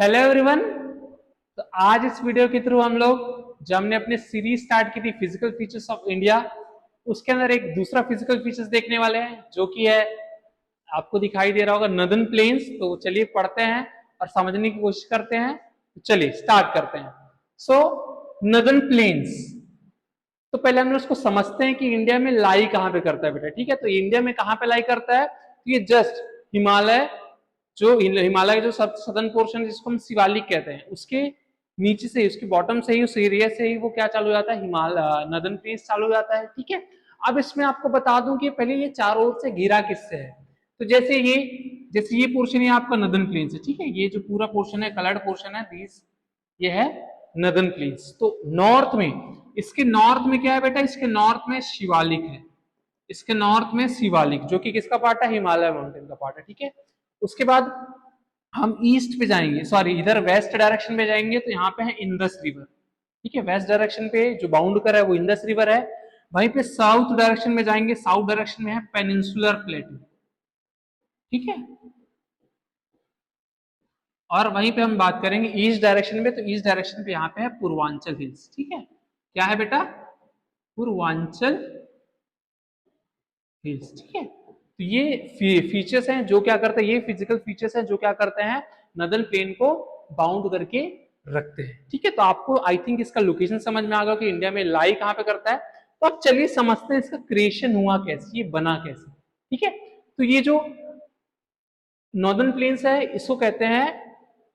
Hello everyone. तो आज इस वीडियो के थ्रू हम लोग जो हमने अपनी सीरीज स्टार्ट की थी फिजिकल फीचर्स ऑफ इंडिया, उसके अंदर एक दूसरा फिजिकल फीचर्स देखने वाले हैं जो कि है, आपको दिखाई दे रहा होगा, नदन प्लेन्स। तो चलिए पढ़ते हैं और समझने की कोशिश करते हैं। तो चलिए स्टार्ट करते हैं। सो नदन प्लेन्स, तो पहले हम लोग उसको समझते हैं कि इंडिया में लाई कहां पे करता है बेटा। ठीक है, तो इंडिया में कहां पे लाई करता है, तो ये जस्ट हिमालय, जो हिमालय का जो सदर्न पोर्शन जिसको हम शिवालिक कहते हैं, उसके नीचे से, उसके बॉटम से ही, उस एरिया से ही वो क्या चालू हो जाता है, हिमालय नदन प्लेन्स चालू हो जाता है। ठीक है, अब इसमें आपको बता दूं कि पहले ये चारों ओर से घिरा किससे है। तो जैसे ये पोर्शन है आपका नदन प्लेन्स है। ठीक है, ये जो पूरा पोर्शन है, कलर्ड पोर्शन है, दिस ये है नदन प्लेन्स। तो नॉर्थ में, इसके नॉर्थ में क्या है बेटा, इसके नॉर्थ में शिवालिक है। इसके नॉर्थ में शिवालिक जो कि किसका पार्ट है, हिमालय माउंटेन का पार्ट है। ठीक है, उसके बाद हम ईस्ट पे जाएंगे, सॉरी इधर वेस्ट डायरेक्शन में जाएंगे, तो यहाँ पे है इंदस रिवर। ठीक है, वेस्ट डायरेक्शन पे जो बाउंड कर है वो इंदस रिवर है। वहीं पे साउथ डायरेक्शन में जाएंगे, साउथ डायरेक्शन में है पेनिनसुलर प्लेटू। ठीक है, और वहीं पे हम बात करेंगे ईस्ट डायरेक्शन में, तो ईस्ट डायरेक्शन पे यहाँ पे है पूर्वांचल हिल्स। ठीक है, क्या है बेटा, पूर्वांचल हिल्स। ठीक है, तो ये फीचर्स हैं जो क्या करते हैं, ये फिजिकल फीचर्स हैं जो क्या करते हैं, नदन प्लेन को बाउंड करके रखते हैं। ठीक है, तो आपको आई थिंक इसका लोकेशन समझ में आ गया कि इंडिया में लाई कहां पे करता है। तो अब चलिए समझते हैं इसका क्रिएशन हुआ कैसे, ये बना कैसे। ठीक है, तो ये जो नॉर्दर्न प्लेन्स है इसको कहते हैं,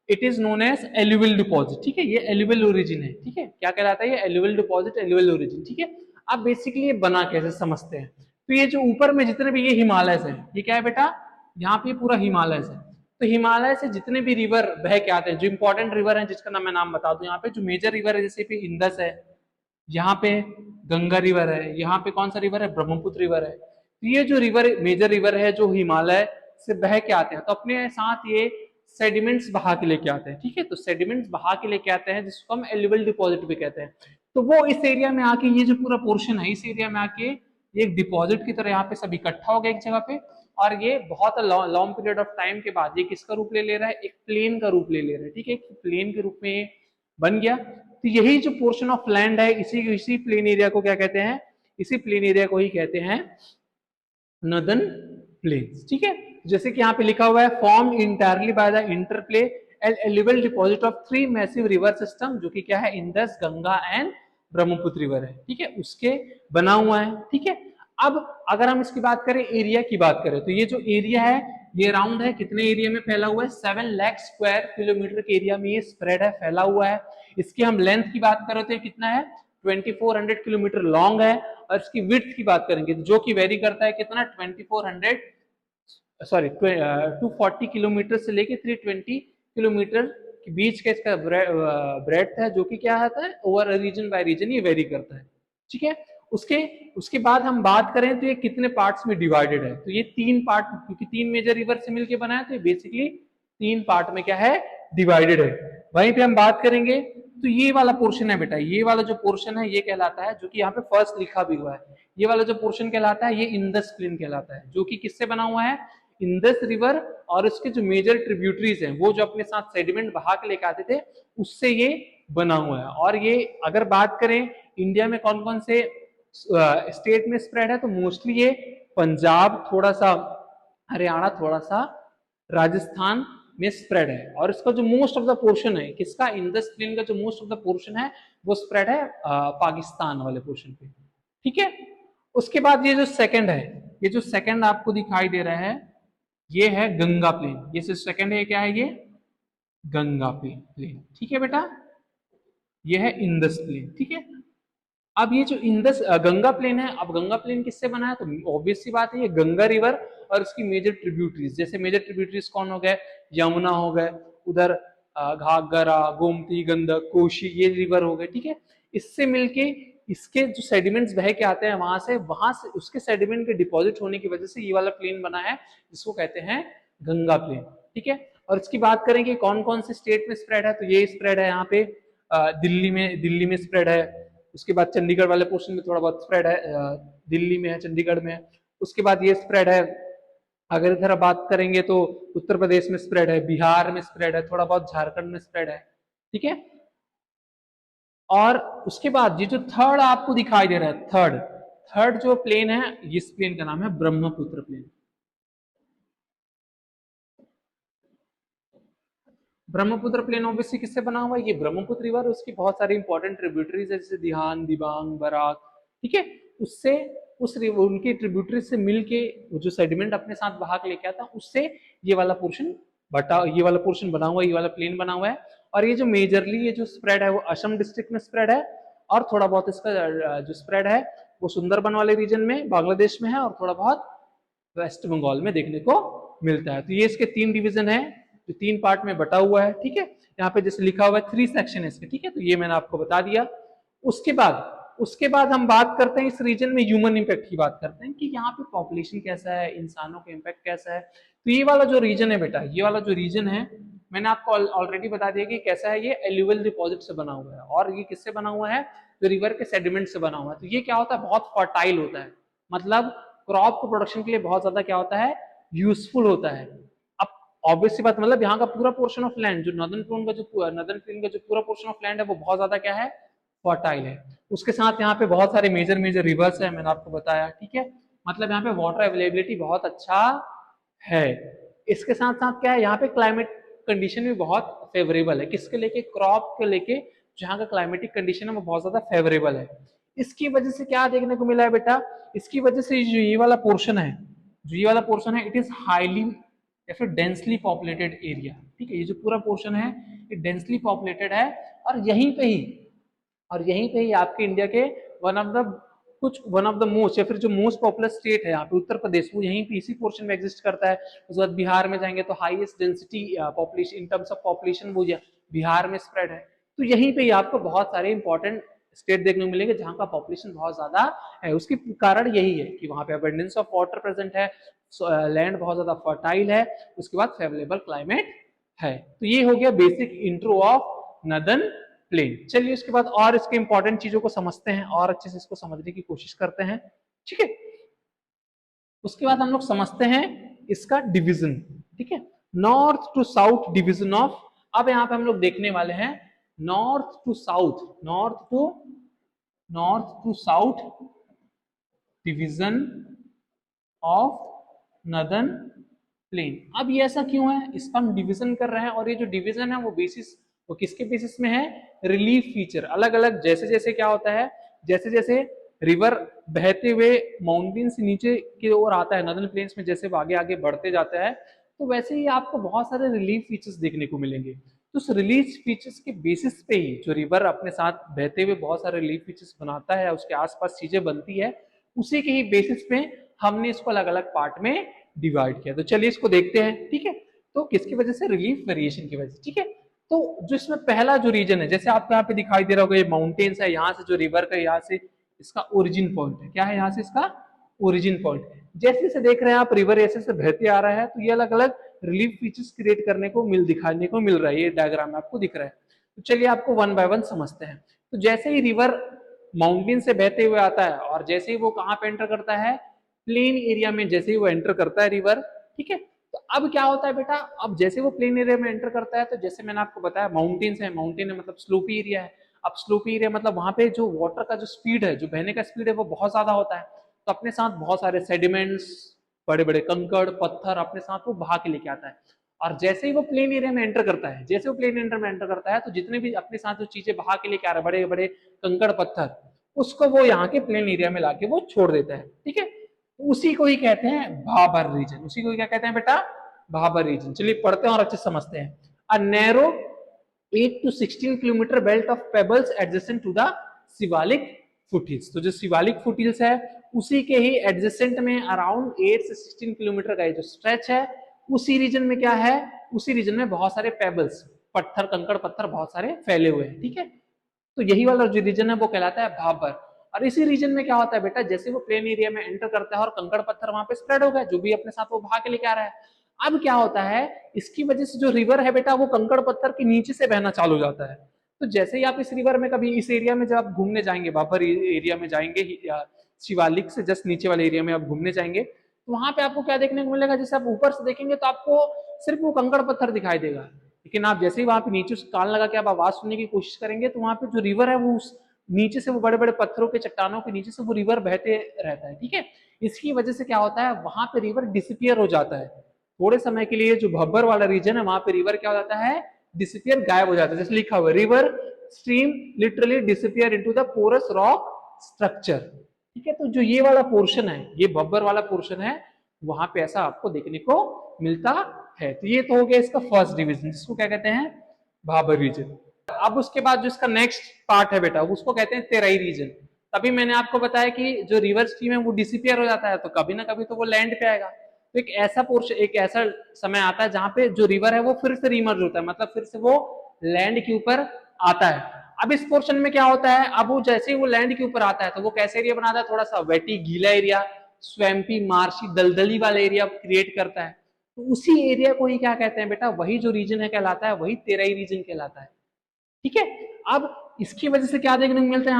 it is known as alluvial deposit. ठीक है, ये एलुवियल ओरिजिन है। ठीक है, क्या कहलाता है, ये एलुवियल डिपॉजिट, एलुवियल ओरिजिन। ठीक है, अब बेसिकली ये बना कैसे समझते हैं। तो ये जो ऊपर में जितने भी ये हिमालय है, ये क्या है बेटा, यहाँ पे पूरा हिमालय है। तो हिमालय से जितने भी रिवर बह के आते हैं, जो इंपॉर्टेंट रिवर है जिसका नाम मैं नाम बता दूं, यहाँ पे जो मेजर रिवर है जैसे पे इंदस है, यहाँ पे गंगा रिवर है, यहाँ पे कौन सा रिवर है, ब्रह्मपुत्र रिवर है। तो ये जो रिवर, मेजर रिवर है जो हिमालय से बह के आते हैं, तो अपने साथ ये सेडिमेंट्स बहा के लेके आते हैं। ठीक है, तो सेडिमेंट्स बहा के लेके आते हैं जिसको हम एलुवियल डिपॉजिट भी कहते हैं। तो वो इस एरिया में आके, ये जो पूरा पोर्शन है, इस एरिया में आके ये एक डिपॉजिट की तरह यहाँ पे सब इकट्ठा हो गया एक जगह पे। और ये बहुत लॉन्ग पीरियड ऑफ टाइम के बाद ये किसका रूप ले रहा है, एक प्लेन का रूप ले रहा है। ठीक है, एक प्लेन के रूप में बन गया। तो यही जो पोर्शन ऑफ लैंड है, इसी प्लेन एरिया को क्या कहते हैं, इसी प्लेन एरिया को ही कहते हैं नदन प्लेन्स। ठीक है, जैसे कि यहाँ पे लिखा हुआ है, form entirely by the interplay and alluvial deposit of three massive river system, जो कि क्या है, Indus, Ganga and Brahmaputra river है। ठीक है, उसके बना हुआ है। ठीक है, अब अगर हम इसकी बात करें, एरिया की बात करें, तो ये जो एरिया है ये राउंड है, कितने एरिया में फैला हुआ है, 7 लाख स्क्वायर किलोमीटर के एरिया में ये स्प्रेड है, फैला हुआ है। इसकी हम लेंथ की बात करें तो कितना है, 2400 किलोमीटर लॉन्ग है। और इसकी विड्थ की बात करेंगे जो कि वेरी करता है कितना, 2400, सॉरी 240 किलोमीटर से लेके 320 किलोमीटर के बीच का इसका ब्रेड्थ है, जो कि क्या आता है, ओवर रीजन बाय रीजन ये वेरी करता है। ठीक है, उसके उसके बाद हम बात करें तो ये कितने पार्ट्स में डिवाइडेड है, तो ये 3 पार्ट, क्योंकि 3 मेजर रिवर से मिलकर बना है, तो ये बेसिकली 3 पार्ट में क्या है, डिवाइडेड है। वहीं पे हम बात करेंगे, तो ये वाला पोर्शन है बेटा, ये वाला जो पोर्शन है ये कहलाता है, जो कि यहाँ पे फर्स्ट लिखा भी हुआ है, ये वाला जो पोर्शन कहलाता है ये इंदस प्लेन कहलाता है, जो कि किससे बना हुआ है, इंदस रिवर और उसके जो मेजर ट्रिब्यूटरीज हैं, वो जो अपने साथ सेडिमेंट बहा के लेके आते थे, उससे ये बना हुआ है। और ये अगर बात करें इंडिया में कौन कौन से स्टेट में स्प्रेड है, तो मोस्टली ये पंजाब, थोड़ा सा हरियाणा, थोड़ा सा राजस्थान में स्प्रेड है। और इसका जो मोस्ट ऑफ द पोर्शन है किसका, इंदस प्लेन का जो मोस्ट ऑफ द पोर्शन है वो स्प्रेड है पाकिस्तान वाले पोर्शन पे। ठीक है, उसके बाद ये जो सेकंड है, ये जो सेकंड आपको दिखाई दे रहा है, ये है गंगा प्लेन। ये जो सेकंड है क्या है, ये गंगा प्लेन। ठीक है बेटा, ये है इंदस प्लेन। ठीक है, अब ये जो इंदस गंगा प्लेन है, अब गंगा प्लेन किससे बना है, तो ऑब्वियस सी बात है ये गंगा रिवर और उसकी मेजर ट्रिब्यूटरीज, जैसे मेजर ट्रिब्यूटरीज कौन हो गए, यमुना हो गए, उधर घाघरा, गोमती, गंडक, कोशी, ये रिवर हो गए। ठीक है, इससे मिलके इसके जो सेडिमेंट्स बह के आते हैं वहां से उसके सेडिमेंट के डिपॉजिट होने की वजह से ये वाला प्लेन बना है, जिसको कहते हैं गंगा प्लेन। ठीक है, और इसकी बात करेंगे कौन कौन से स्टेट में स्प्रेड है, तो ये स्प्रेड है यहाँ पे दिल्ली में स्प्रेड है। उसके बाद चंडीगढ़ वाले पोर्शन में थोड़ा बहुत स्प्रेड है, दिल्ली में है, चंडीगढ़ में है। उसके बाद ये स्प्रेड है अगर इधर बात करेंगे तो उत्तर प्रदेश में स्प्रेड है, बिहार में स्प्रेड है, थोड़ा बहुत झारखंड में स्प्रेड है, ठीक है। और उसके बाद ये जो थर्ड आपको दिखाई दे रहा है, थर्ड थर्ड जो प्लेन है, इस प्लेन का नाम है Brahmaputra plain. Brahmaputra plain obviously किससे बना हुआ है? ये ब्रह्मपुत्र रिवर, उसकी बहुत सारी इंपॉर्टेंट ट्रिब्यूटरीज है, जैसे दिहान, दिबांग, बराक, ठीक है। उससे उनकी ट्रिब्यूटरी से मिलके जो सेडिमेंट अपने साथ बहा के लेके आता, उससे ये वाला पोर्शन ये वाला पोर्शन बना हुआ है, ये वाला प्लेन बना हुआ है। और ये जो मेजरली ये जो स्प्रेड है वो असम डिस्ट्रिक्ट में स्प्रेड है, और थोड़ा बहुत इसका जो स्प्रेड है वो सुंदरबन वाले रीजन में बांग्लादेश में है, और थोड़ा बहुत वेस्ट बंगाल में देखने को मिलता है। तो ये इसके 3 डिवीजन है जो 3 पार्ट में बटा हुआ है, ठीक है। यहाँ पे जैसे लिखा हुआ है 3 सेक्शन है इसके, ठीक है। तो ये मैंने आपको बता दिया। उसके बाद हम बात करते हैं इस रीजन में ह्यूमन इम्पैक्ट की बात करते हैं कि यहाँ पे पॉपुलेशन कैसा है, इंसानों का इम्पैक्ट कैसा है। तो ये वाला जो रीजन है बेटा, ये वाला जो रीजन है, मैंने आपको ऑलरेडी बता दिया कि कैसा है। ये एल्यूवियल डिपॉजिट से बना हुआ है, और ये किससे बना हुआ है? जो रिवर के सेडिमेंट से बना हुआ है। तो ये क्या होता है? बहुत फर्टाइल होता है, मतलब क्रॉप को प्रोडक्शन के लिए बहुत ज्यादा क्या होता है? यूजफुल होता है। अब ऑब्वियसली बात, मतलब यहाँ का पूरा पोर्शन ऑफ लैंड, जो नॉर्दर्न प्लेन का जो पूरा पोर्शन ऑफ लैंड है, वो बहुत ज्यादा क्या है? फर्टाइल है। उसके साथ यहाँ पे बहुत सारे मेजर मेजर रिवर्स है, मैंने आपको बताया, ठीक है। मतलब यहाँ पे वाटर अवेलेबिलिटी बहुत अच्छा है। इसके साथ साथ क्या है, यहाँ पे क्लाइमेट कंडीशन भी बहुत फेवरेबल है। किसके लेके? क्रॉप के लेके जहाँ का क्लाइमेटिक कंडीशन है वो बहुत ज्यादा फेवरेबल है। इसकी वजह से क्या देखने को मिला है बेटा? इसकी वजह से जो ये वाला पोर्शन है, इट इज हाईली या फिर डेंसली पॉपुलेटेड एरिया, ठीक है। ये जो पूरा पोर्शन है ये डेंसली पॉपुलेटेड है, और यहीं पे ही आपके इंडिया के वन ऑफ द मोस्ट, या फिर जो मोस्ट पॉपुलर स्टेट है यहाँ पे उत्तर प्रदेश, वो यहीं पे इसी पोर्शन में एग्जिस्ट करता है। उसके बाद बिहार में जाएंगे तो highest density population in terms of population वो बिहार में स्प्रेड है। तो यहीं पे ही आपको बहुत सारे इंपॉर्टेंट स्टेट देखने को मिलेंगे जहाँ का पॉपुलेशन बहुत ज्यादा है। उसकी कारण यही है कि वहाँ पे अबंडेंस ऑफ वाटर प्रेजेंट है, लैंड बहुत ज्यादा फर्टाइल है, उसके बाद फेवरेबल क्लाइमेट है। तो ये हो गया basic intro of northern plain. चलिए उसके बाद और इसके इंपॉर्टेंट चीजों को समझते हैं, और अच्छे से इसको समझने की कोशिश करते हैं, ठीक है। उसके बाद हम लोग समझते हैं इसका डिवीजन, ठीक है। North to south division of, अब यहाँ पे हम लोग देखने वाले हैं north to south division of northern plain. अब ये ऐसा क्यों है? इसका हम डिवीजन कर रहे हैं, और ये जो डिवीजन है वो किसके बेसिस में है? Relief feature. अलग अलग जैसे जैसे क्या होता है, जैसे जैसे रिवर बहते हुए माउंटेन से नीचे की ओर आता है नदन प्लेन्स में, जैसे आगे आगे बढ़ते जाता है, तो वैसे ही आपको बहुत सारे रिलीफ फीचर्स देखने को मिलेंगे। तो उस रिलीफ फीचर्स के बेसिस पे ही जो रिवर अपने साथ बहते हुए बहुत सारे रिलीफ फीचर्स बनाता है, उसके आसपास चीजें बनती है, उसी के ही बेसिस पे हमने इसको अलग अलग पार्ट में डिवाइड किया। तो चलिए इसको देखते हैं, ठीक है। तो किसकी वजह से? रिलीफ वेरिएशन की वजह से, ठीक है। तो जो इसमें पहला जो रीजन है, जैसे आपको यहाँ पे दिखाई दे रहा होगा, ये माउंटेन्स है, यहाँ से जो रिवर का यहाँ से इसका ओरिजिन पॉइंट है, क्या है? यहाँ से इसका ओरिजिन पॉइंट। जैसे जैसे देख रहे हैं आप रिवर ऐसे से बहते आ रहा है, तो ये अलग अलग रिलीफ फीचर्स क्रिएट करने को दिखाने को मिल रहा है। ये डायग्राम में आपको दिख रहा है। तो चलिए आपको वन बाय वन समझते हैं। तो जैसे ही रिवर माउंटेन से बहते हुए आता है, और जैसे ही वो कहाँ पे एंटर करता है? प्लेन एरिया में जैसे ही वो एंटर करता है रिवर, ठीक है। तो अब क्या होता है बेटा? अब जैसे वो प्लेन एरिया में एंटर करता है, तो जैसे मैंने आपको बताया माउंटेन्स है, माउंटेन है मतलब स्लोपी एरिया है। अब स्लोपी एरिया मतलब वहां पे जो वाटर का जो स्पीड है, जो बहने का स्पीड है, वो बहुत ज्यादा होता है। तो अपने साथ बहुत सारे सेडिमेंट्स, बड़े बड़े कंकड़ पत्थर अपने साथ वो बहा के लेके आता है। और जैसे ही वो प्लेन एरिया में एंटर करता है, तो जितने भी अपने साथ जो चीजें बहा के लेके आ रहे हैं, बड़े बड़े कंकड़ पत्थर, उसको वो यहाँ के प्लेन एरिया में लाके वो छोड़ देता है, ठीक है। उसी को ही कहते हैं भाबर रीजन। उसी को क्या कहते हैं बेटा? भाबर रीजन। चलिए पढ़ते हैं और अच्छे समझते हैं। A narrow 8 to 16 kilometre belt of pebbles adjacent to the Shiwalik foothills. तो जो शिवालिक फुटहिल्स है उसी के ही एडजेसेंट में अराउंड 8 से 16 किलोमीटर का जो स्ट्रेच है, उसी रीजन में क्या है? उसी रीजन में बहुत सारे पेबल्स, पत्थर, कंकड़ पत्थर बहुत सारे फैले हुए हैं, ठीक है। तो यही वाला जो रीजन है वो कहलाता है भाबर। और इसी रीजन में क्या होता है बेटा? जैसे वो प्लेन एरिया में एंटर करता है और कंकड़ पत्थर वहां पे स्प्रेड हो गए, जो भी अपने साथ वो भाग के लेके आ रहा है। अब क्या होता है? इसकी वजह से जो रिवर है बेटा, वो कंकड़ पत्थर के नीचे से बहना चालू हो जाता है। तो जैसे ही आप इस रिवर में कभी इस एरिया में जब आप घूमने जाएंगे, भाबर एरिया में जाएंगे, शिवालिक से जस्ट नीचे वाले एरिया में आप घूमने जाएंगे, तो वहां पे आपको क्या देखने को मिलेगा, जैसे आप ऊपर से देखेंगे तो आपको सिर्फ वो कंकड़ पत्थर दिखाई देगा, लेकिन आप जैसे ही वहां पे नीचे कान लगा के आप आवाज सुनने की कोशिश करेंगे तो वहां पे जो रिवर है वो उस नीचे से वो बड़े बड़े पत्थरों के चट्टानों के नीचे से वो रिवर बहते रहता है। ठीक है, इसकी वजह से क्या होता है, वहां पे रिवर डिसअपियर हो जाता है थोड़े समय के लिए। जो भब्बर वाला रीजन है वहां पे रिवर क्या हो जाता है, डिसअपियर, गायब हो जाता है। जैसे लिखा हुआ है, river stream literally disappear into the porous rock structure. ठीक है, तो जो ये वाला पोर्शन है, ये भब्बर वाला पोर्शन है, वहां पे ऐसा आपको देखने को मिलता है। तो ये तो हो गया इसका फर्स्ट डिवीजन, जिसको क्या कहते हैं, भाबर रीजन। अब उसके बाद जो इसका नेक्स्ट पार्ट है बेटा, उसको कहते हैं तेराई रीजन। तभी मैंने आपको बताया कि जो रिवर स्ट्रीम है वो डिसअपियर हो जाता है, तो कभी ना कभी तो वो लैंड पे आएगा। तो एक ऐसा पोर्शन, एक ऐसा समय आता है जहां पे जो रिवर है वो फिर से रिमर्ज होता है, मतलब फिर से वो लैंड के ऊपर आता है। अब इस पोर्शन में क्या होता है, अब वो जैसे ही वो लैंड के ऊपर आता है तो वो कैसे एरिया बनाता है, थोड़ा सा वेटी गीला एरिया, स्वैम्पी मार्शी दलदली वाला एरिया क्रिएट करता है। तो उसी एरिया को ही क्या कहते हैं बेटा, वही जो रीजन है कहलाता है, वही तेराई रीजन कहलाता है। ठीक है, अब इसकी वजह से क्या देखने को मिलता है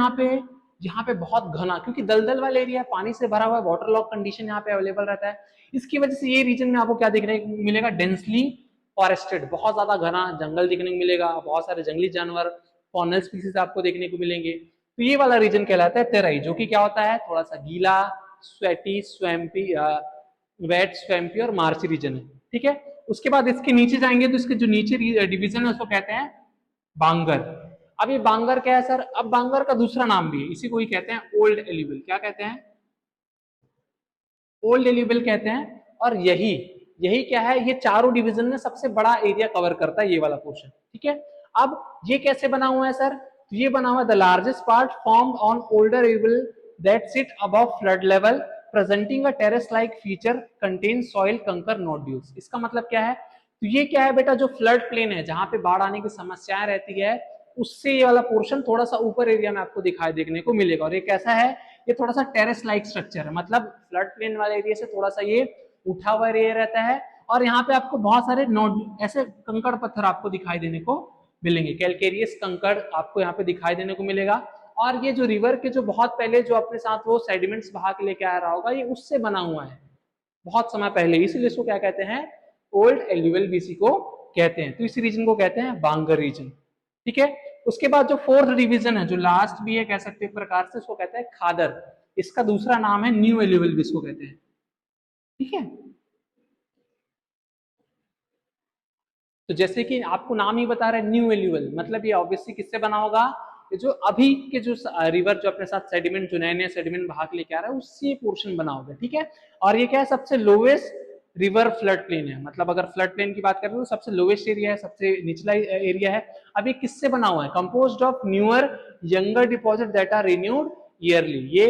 यहाँ पे बहुत घना, क्योंकि दलदल वाला एरिया पानी से भरा हुआ है, वाटर लॉक कंडीशन यहाँ पे अवेलेबल रहता है। इसकी वजह से ये रीजन में आपको क्या देखने को मिलेगा, डेंसली फॉरेस्टेड, बहुत ज्यादा घना जंगल देखने को मिलेगा, बहुत सारे जंगली जानवर, फॉनल स्पीसीज आपको देखने को मिलेंगे। तो ये वाला रीजन कहलाता है तेराई, जो कि क्या होता है, थोड़ा सा गीला, स्वेटी, स्वैम्पी, वेट, स्वैम्पी और मार्ची रीजन है। ठीक है, उसके बाद इसके नीचे जाएंगे तो इसके जो नीचे डिवीजन है उसको कहते हैं बांगर। अब ये बांगर क्या है सर, अब बांगर का दूसरा नाम भी है, इसी को ही कहते हैं ओल्ड एल्यूविल। क्या कहते हैं, ओल्ड एल्यूविल कहते हैं। और यही यही क्या है, ये चारों डिवीजन में सबसे बड़ा एरिया कवर करता है ये वाला पोर्शन। ठीक है, अब ये कैसे बना हुआ है सर, तो ये बना हुआ है the largest part formed on older alluvial that sit above flood level presenting a terrace like feature contain soil kankar nodules. इसका मतलब क्या है, तो ये क्या है बेटा, जो फ्लड प्लेन है जहां पे बाढ़ आने की समस्याएं रहती है, उससे ये वाला पोर्शन थोड़ा सा ऊपर एरिया में आपको दिखाई देखने को मिलेगा। और ये कैसा है, ये थोड़ा सा टेरेस लाइक स्ट्रक्चर है, मतलब फ्लड प्लेन वाले एरिया से थोड़ा सा ये उठा हुआ एरिया रहता है। और यहाँ पे आपको बहुत सारे नोड ऐसे कंकड़ पत्थर आपको दिखाई देने को मिलेंगे, कैलकेरियस कंकड़ आपको यहाँ पे दिखाई देने को मिलेगा। और ये जो रिवर के जो बहुत पहले जो अपने साथ वो सेडिमेंट्स बहा के लेके आ रहा होगा, ये उससे बना हुआ है बहुत समय पहले, इसीलिए इसको क्या कहते हैं, ओल्ड एल्यूवियल बीसी को कहते हैं। तो इस रीजन को कहते हैं बांगर रीजन। ठीक है, उसके बाद जो फोर्थ डिवीजन है, जो लास्ट भी है कह सकते हैं एक प्रकार से, उसको कहते हैं खादर। इसका दूसरा नाम है न्यू एल्यूवियल भी इसको कहते हैं। ठीक है, तो जैसे कि आपको नाम ही बता रहे हैं न्यू एल्यूवियल, मतलब ये ऑब्वियसली किससे बना होगा, ये जो अभी के जो रिवर जो अपने साथ सेडिमेंट, जो नए नए सेडिमेंट बहा के लेके आ रहा है, उससे पोर्शन बना होगा। ठीक है, और ये क्या है, सबसे लोवेस्ट रिवर फ्लड प्लेन है, मतलब अगर फ्लड प्लेन की बात करें तो सबसे लोवेस्ट एरिया है, सबसे निचला एरिया है। अब ये किससे बना हुआ है, composed of newer younger deposit that are renewed yearly. ये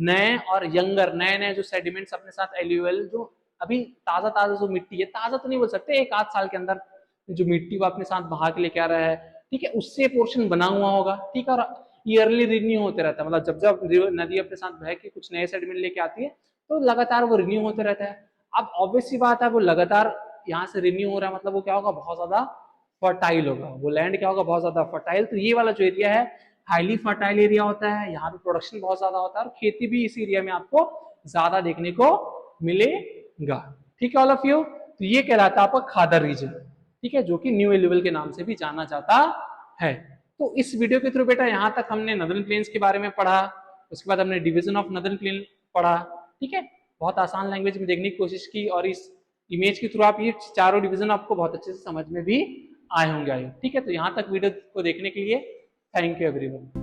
नए और यंगर, नए नए जो सेडिमेंट्स अपने साथ एल्यूवियल, जो अभी ताजा ताजा जो मिट्टी है, ताजा तो नहीं बोल सकते, एक आध साल के अंदर जो मिट्टी वो अपने साथ बहा के लेके आ रहा है, ठीक है, उससे पोर्शन बना हुआ होगा। ठीक है, और ईयरली रिन्यू होते रहता है, मतलब जब जब नदी अपने साथ बह के कुछ नए सेडिमेंट लेके आती है तो लगातार वो रिन्यू होते रहता है। अब ऑब्वियस सी बात है, वो लगातार यहाँ से रिन्यू हो रहा है, मतलब वो क्या होगा, बहुत ज्यादा फर्टाइल होगा, वो लैंड क्या होगा, बहुत ज्यादा फर्टाइल। तो ये वाला जो एरिया है हाईली फर्टाइल एरिया होता है, यहाँ पे प्रोडक्शन बहुत ज्यादा होता है और खेती भी इस एरिया में आपको ज्यादा देखने को मिलेगा। ठीक है ऑल ऑफ यू, तो ये कहलाता है आपका खादर रीजन। ठीक है, जो कि न्यू एल्यूवियल के नाम से भी जाना जाता है। तो इस वीडियो के थ्रू बेटा यहाँ तक हमने नदर्न प्लेन्स के बारे में पढ़ा, उसके बाद हमने डिवीजन ऑफ नदर्न प्लेन पढ़ा। ठीक है, बहुत आसान लैंग्वेज में देखने की कोशिश की, और इस इमेज के थ्रू आप ये चारों डिवीजन आपको बहुत अच्छे से समझ में भी आए होंगे। ठीक है, तो यहाँ तक वीडियो को देखने के लिए थैंक यू एवरीवन।